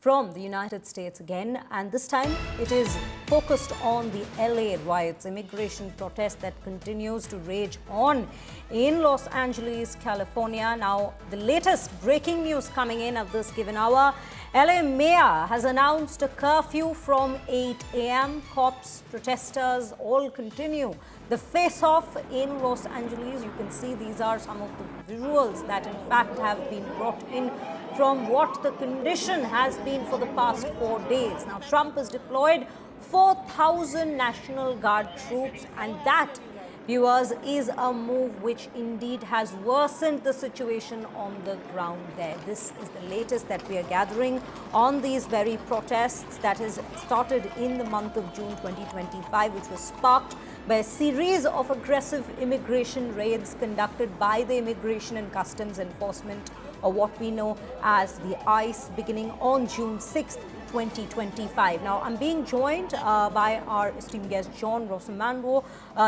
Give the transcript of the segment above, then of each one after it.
from the United States again, and this time it is focused on the LA riots, immigration protest that continues to rage on in Los Angeles, California. Now, the latest breaking news coming in at this given hour: LA Mayor has announced a curfew from 8 a.m. Cops, protesters all continue the face-off in Los Angeles. You can see these are some of the visuals that in fact have been brought in from what the condition has been for the past 4 days. Now, Trump has deployed 4,000 National Guard troops, and that, viewers, is a move which indeed has worsened the situation on the ground there. This is the latest that we are gathering on these very protests that has started in the month of June 2025, which was sparked by a series of aggressive immigration raids conducted by the Immigration and Customs Enforcement, or what we know as the ICE, beginning on June 6th, 2025. Now, I'm being joined by our esteemed guest, John Rosamando,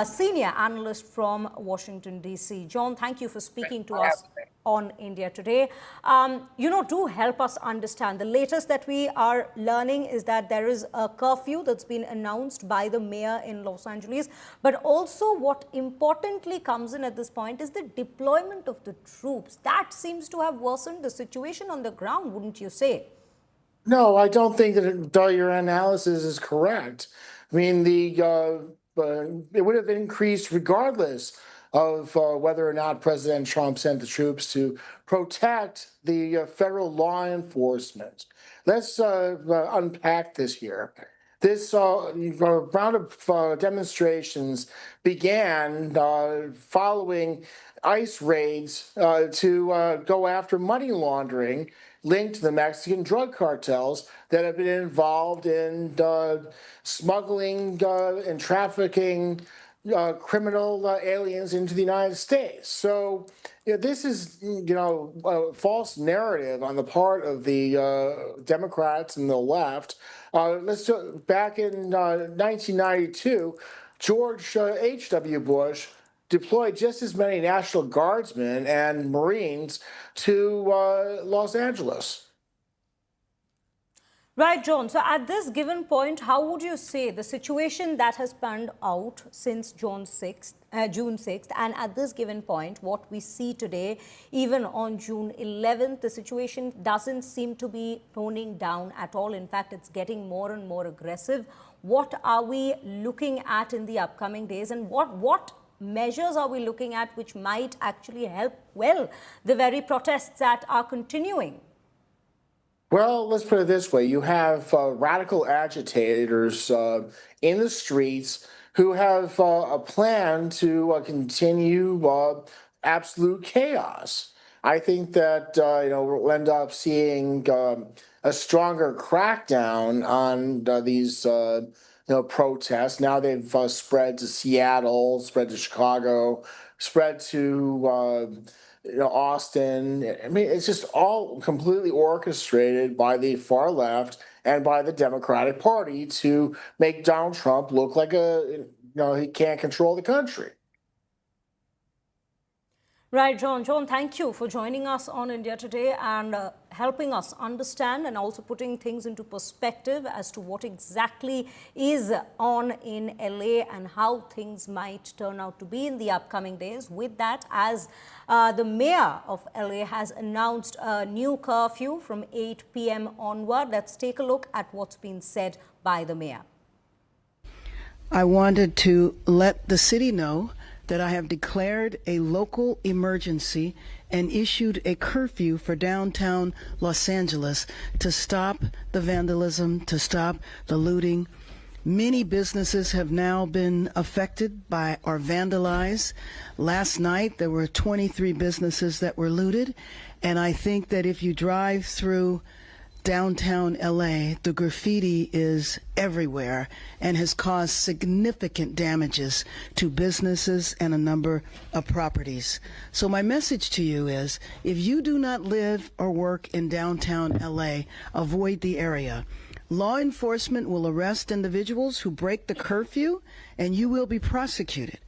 senior analyst from Washington, D.C. John, thank you for speaking to us on India Today. Do help us understand. The latest that we are learning is that there is a curfew that's been announced by the mayor in Los Angeles. But also what importantly comes in at this point is the deployment of the troops. That seems to have worsened the situation on the ground, wouldn't you say? No, I don't think that your analysis is correct. I mean, it would have increased regardless of whether or not President Trump sent the troops to protect the federal law enforcement. Let's unpack this here. This round of demonstrations began following ICE raids to go after money laundering linked to the Mexican drug cartels that have been involved in smuggling and trafficking criminal aliens into the United States. So this is, a false narrative on the part of the Democrats and the left. Back in 1992, George H.W. Bush deployed just as many National Guardsmen and Marines to Los Angeles. Right, John. So at this given point, how would you say the situation that has panned out since June 6th, and at this given point, what we see today, even on June 11th, the situation doesn't seem to be toning down at all. In fact, it's getting more and more aggressive. What are we looking at in the upcoming days, and what measures are we looking at which might actually help, the very protests that are continuing? Well, let's put it this way. You have radical agitators in the streets who have a plan to continue absolute chaos. I think that we'll end up seeing a stronger crackdown on these protests. Now they've spread to Seattle, spread to Chicago, spread to Austin. I mean, it's just all completely orchestrated by the far left and by the Democratic Party to make Donald Trump look like he can't control the country. Right, John. John, thank you for joining us on India Today and helping us understand and also putting things into perspective as to what exactly is on in LA and how things might turn out to be in the upcoming days. With that, as the mayor of LA has announced a new curfew from 8 p.m. onward, let's take a look at what's been said by the mayor. I wanted to let the city know that I have declared a local emergency and issued a curfew for downtown Los Angeles to stop the vandalism, to stop the looting. Many businesses have now been affected by or vandalized. Last night, there were 23 businesses that were looted, and I think that if you drive through downtown LA, the graffiti is everywhere and has caused significant damages to businesses and a number of properties. So my message to you is, if you do not live or work in downtown LA, avoid the area. Law enforcement will arrest individuals who break the curfew, and you will be prosecuted.